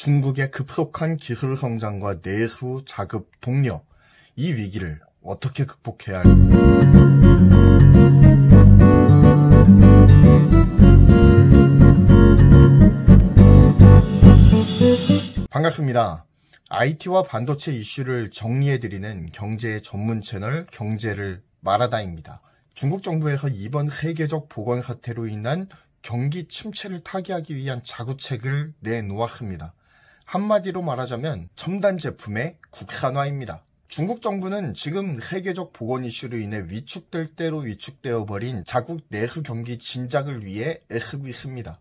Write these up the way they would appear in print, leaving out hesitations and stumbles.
중국의 급속한 기술 성장과 내수 자급 동력, 이 위기를 어떻게 극복해야 할지. 반갑습니다. IT와 반도체 이슈를 정리해드리는 경제의 전문 채널 경제를 말하다입니다. 중국 정부에서 이번 세계적 보건 사태로 인한 경기 침체를 타개하기 위한 자구책을 내놓았습니다. 한마디로 말하자면 첨단 제품의 국산화입니다. 중국 정부는 지금 세계적 보건 이슈로 인해 위축될 대로 위축되어 버린 자국 내수 경기 진작을 위해 애쓰고 있습니다.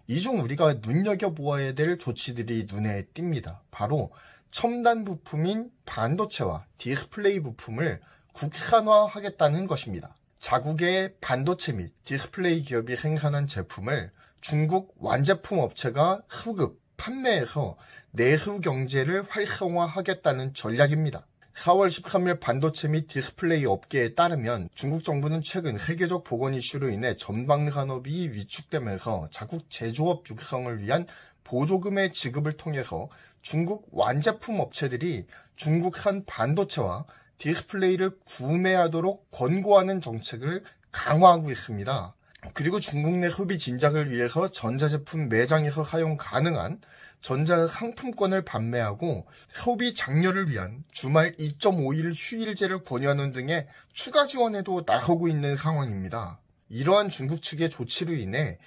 이 중 우리가 눈여겨보아야 될 조치들이 눈에 띕니다. 바로 첨단 부품인 반도체와 디스플레이 부품을 국산화하겠다는 것입니다. 자국의 반도체 및 디스플레이 기업이 생산한 제품을 중국 완제품 업체가 수급, 판매해서 내수 경제를 활성화하겠다는 전략입니다. 4월 13일 반도체 및 디스플레이 업계에 따르면 중국 정부는 최근 세계적 보건 이슈로 인해 전방 산업이 위축되면서 자국 제조업 육성을 위한 보조금의 지급을 통해서 중국 완제품 업체들이 중국산 반도체와 디스플레이를 구매하도록 권고하는 정책을 강화하고 있습니다. 그리고 중국 내 소비 진작을 위해서 전자제품 매장에서 사용 가능한 전자상품권을 판매하고 소비 장려를 위한 주말 2.5일 휴일제를 권유하는 등의 추가 지원에도 나서고 있는 상황입니다. 이러한 중국 측의 조치로 인해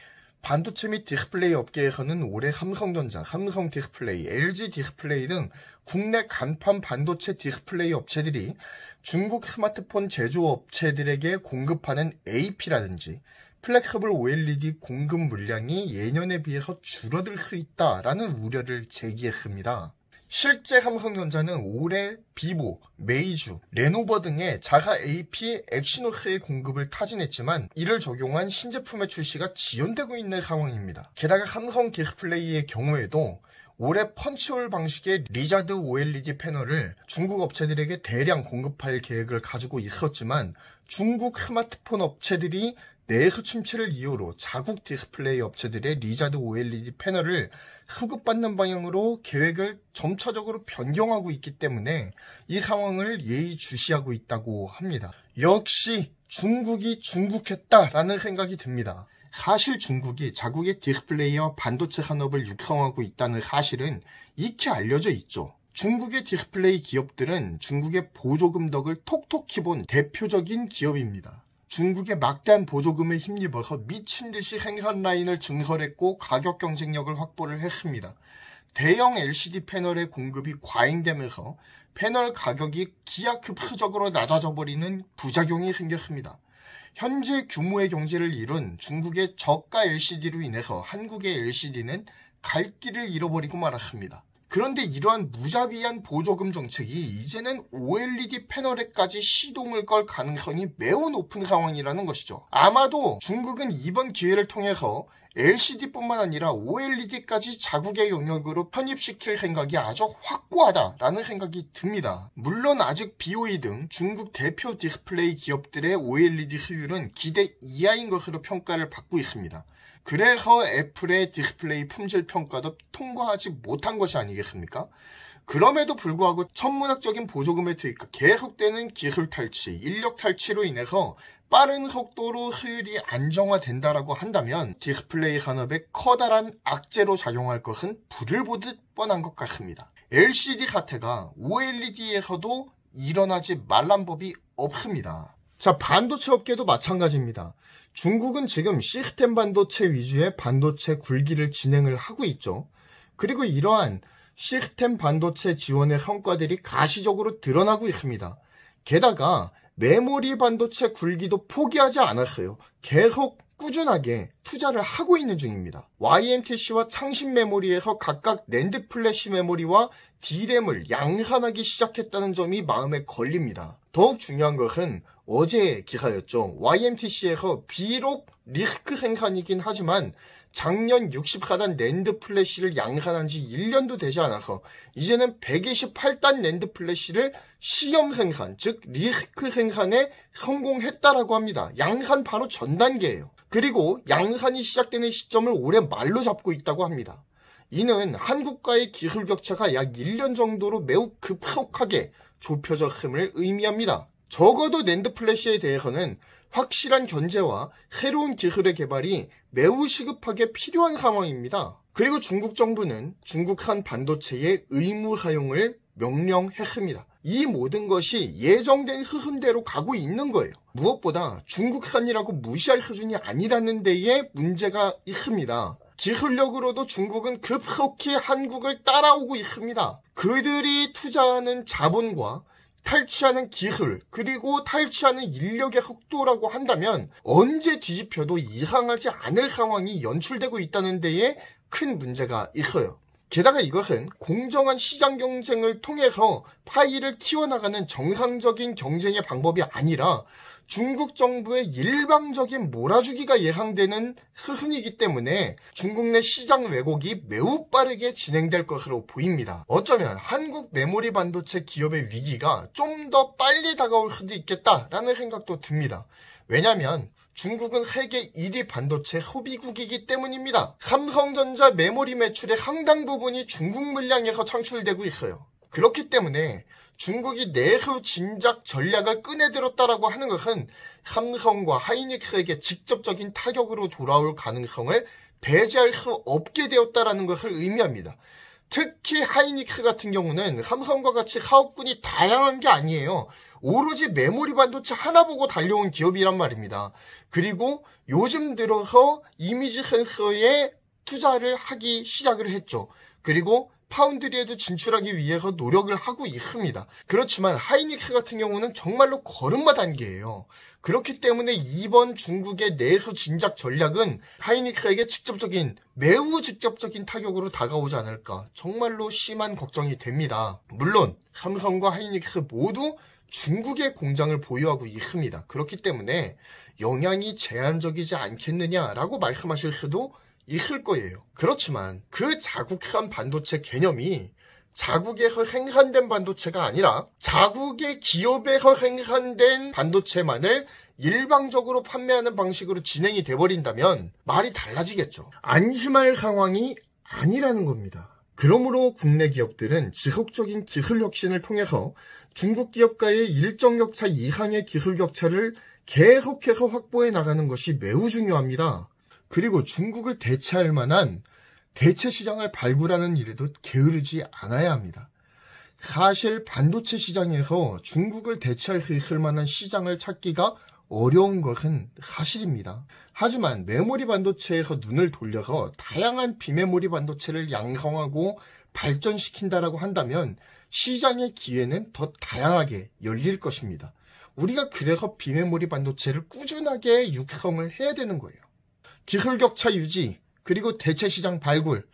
반도체 및 디스플레이 업계에서는 올해 삼성전자, 삼성 디스플레이, LG 디스플레이 등 국내 간판 반도체 디스플레이 업체들이 중국 스마트폰 제조업체들에게 공급하는 AP라든지 플렉서블 OLED 공급 물량이 예년에 비해서 줄어들 수 있다라는 우려를 제기했습니다. 실제 삼성전자는 올해 비보, 메이주, 레노버 등의 자사 AP 엑시노스의 공급을 타진했지만 이를 적용한 신제품의 출시가 지연되고 있는 상황입니다. 게다가 삼성 디스플레이의 경우에도 올해 펀치홀 방식의 리자드 OLED 패널을 중국 업체들에게 대량 공급할 계획을 가지고 있었지만 중국 스마트폰 업체들이 내수 침체를 이유로 자국 디스플레이 업체들의 리자드 OLED 패널을 수급받는 방향으로 계획을 점차적으로 변경하고 있기 때문에 이 상황을 예의주시하고 있다고 합니다. 역시 중국이 중국했다라는 생각이 듭니다. 사실 중국이 자국의 디스플레이와 반도체 산업을 육성하고 있다는 사실은 익히 알려져 있죠. 중국의 디스플레이 기업들은 중국의 보조금 덕을 톡톡히 본 대표적인 기업입니다. 중국의 막대한 보조금에 힘입어서 미친듯이 생산 라인을 증설했고 가격 경쟁력을 확보를 했습니다. 대형 LCD 패널의 공급이 과잉되면서 패널 가격이 기하급수적으로 낮아져 버리는 부작용이 생겼습니다. 현재 규모의 경제를 이룬 중국의 저가 LCD로 인해서 한국의 LCD는 갈 길을 잃어버리고 말았습니다. 그런데 이러한 무자비한 보조금 정책이 이제는 OLED 패널에까지 시동을 걸 가능성이 매우 높은 상황이라는 것이죠. 아마도 중국은 이번 기회를 통해서 LCD뿐만 아니라 OLED까지 자국의 영역으로 편입시킬 생각이 아주 확고하다라는 생각이 듭니다. 물론 아직 BOE 등 중국 대표 디스플레이 기업들의 OLED 수율은 기대 이하인 것으로 평가를 받고 있습니다. 그래서 애플의 디스플레이 품질 평가도 통과하지 못한 것이 아니겠습니까? 그럼에도 불구하고 천문학적인 보조금의 투입과 계속되는 기술 탈취, 인력 탈취로 인해서 빠른 속도로 수율이 안정화된다라고 한다면 디스플레이 산업에 커다란 악재로 작용할 것은 불을 보듯 뻔한 것 같습니다. LCD 사태가 OLED에서도 일어나지 말란 법이 없습니다. 자, 반도체 업계도 마찬가지입니다. 중국은 지금 시스템 반도체 위주의 반도체 굴기를 진행을 하고 있죠. 그리고 이러한 시스템 반도체 지원의 성과들이 가시적으로 드러나고 있습니다. 게다가 메모리 반도체 굴기도 포기하지 않았어요. 계속 꾸준하게 투자를 하고 있는 중입니다. YMTC와 창신 메모리에서 각각 낸드 플래시 메모리와 D램을 양산하기 시작했다는 점이 마음에 걸립니다. 더욱 중요한 것은 어제 기사였죠. YMTC에서 비록 리스크 생산이긴 하지만 작년 64단 낸드 플래시를 양산한 지 1년도 되지 않아서 이제는 128단 낸드 플래시를 시험 생산, 즉 리스크 생산에 성공했다라고 합니다. 양산 바로 전 단계예요. 그리고 양산이 시작되는 시점을 올해 말로 잡고 있다고 합니다. 이는 한국과의 기술 격차가 약 1년 정도로 매우 급속하게 좁혀졌음을 의미합니다. 적어도 낸드 플래시에 대해서는 확실한 견제와 새로운 기술의 개발이 매우 시급하게 필요한 상황입니다. 그리고 중국 정부는 중국산 반도체의 의무 사용을 명령했습니다. 이 모든 것이 예정된 수순대로 가고 있는 거예요. 무엇보다 중국산이라고 무시할 수준이 아니라는 데에 문제가 있습니다. 기술력으로도 중국은 급속히 한국을 따라오고 있습니다. 그들이 투자하는 자본과 탈취하는 기술, 그리고 탈취하는 인력의 속도라고 한다면 언제 뒤집혀도 이상하지 않을 상황이 연출되고 있다는 데에 큰 문제가 있어요. 게다가 이것은 공정한 시장 경쟁을 통해서 파이를 키워나가는 정상적인 경쟁의 방법이 아니라 중국 정부의 일방적인 몰아주기가 예상되는 수순이기 때문에 중국 내 시장 왜곡이 매우 빠르게 진행될 것으로 보입니다. 어쩌면 한국 메모리 반도체 기업의 위기가 좀 더 빨리 다가올 수도 있겠다라는 생각도 듭니다. 왜냐하면 중국은 세계 1위 반도체 소비국이기 때문입니다. 삼성전자 메모리 매출의 상당 부분이 중국 물량에서 창출되고 있어요. 그렇기 때문에 중국이 내수 진작 전략을 꺼내들었다라고 하는 것은 삼성과 하이닉스에게 직접적인 타격으로 돌아올 가능성을 배제할 수 없게 되었다라는 것을 의미합니다. 특히 하이닉스 같은 경우는 삼성과 같이 사업군이 다양한 게 아니에요. 오로지 메모리 반도체 하나 보고 달려온 기업이란 말입니다. 그리고 요즘 들어서 이미지 센서에 투자를 하기 시작을 했죠. 그리고 파운드리에도 진출하기 위해서 노력을 하고 있습니다. 그렇지만 하이닉스 같은 경우는 정말로 걸음마 단계예요. 그렇기 때문에 이번 중국의 내수 진작 전략은 하이닉스에게 매우 직접적인 타격으로 다가오지 않을까 정말로 심한 걱정이 됩니다. 물론 삼성과 하이닉스 모두 중국의 공장을 보유하고 있습니다. 그렇기 때문에 영향이 제한적이지 않겠느냐라고 말씀하실 수도 있을 거예요. 그렇지만 그 자국산 반도체 개념이 자국에서 생산된 반도체가 아니라 자국의 기업에서 생산된 반도체만을 일방적으로 판매하는 방식으로 진행이 돼버린다면 말이 달라지겠죠. 안심할 상황이 아니라는 겁니다. 그러므로 국내 기업들은 지속적인 기술 혁신을 통해서 중국 기업과의 일정 격차 이상의 기술 격차를 계속해서 확보해 나가는 것이 매우 중요합니다. 그리고 중국을 대체할 만한 대체 시장을 발굴하는 일에도 게으르지 않아야 합니다. 사실 반도체 시장에서 중국을 대체할 수 있을 만한 시장을 찾기가 어려운 것은 사실입니다. 하지만 메모리 반도체에서 눈을 돌려서 다양한 비메모리 반도체를 양성하고 발전시킨다라고 한다면 시장의 기회는 더 다양하게 열릴 것입니다. 우리가 그래서 비메모리 반도체를 꾸준하게 육성을 해야 되는 거예요. 기술 격차 유지, 그리고 대체 시장 발굴,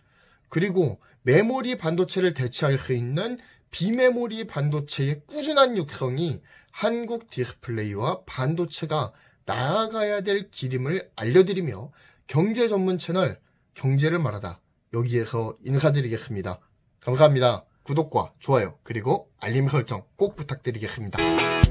그리고 메모리 반도체를 대체할 수 있는 비메모리 반도체의 꾸준한 육성이 한국 디스플레이와 반도체가 나아가야 될 길임을 알려드리며 경제 전문 채널 경제를 말하다 여기에서 인사드리겠습니다. 감사합니다. 구독과 좋아요 그리고 알림 설정 꼭 부탁드리겠습니다.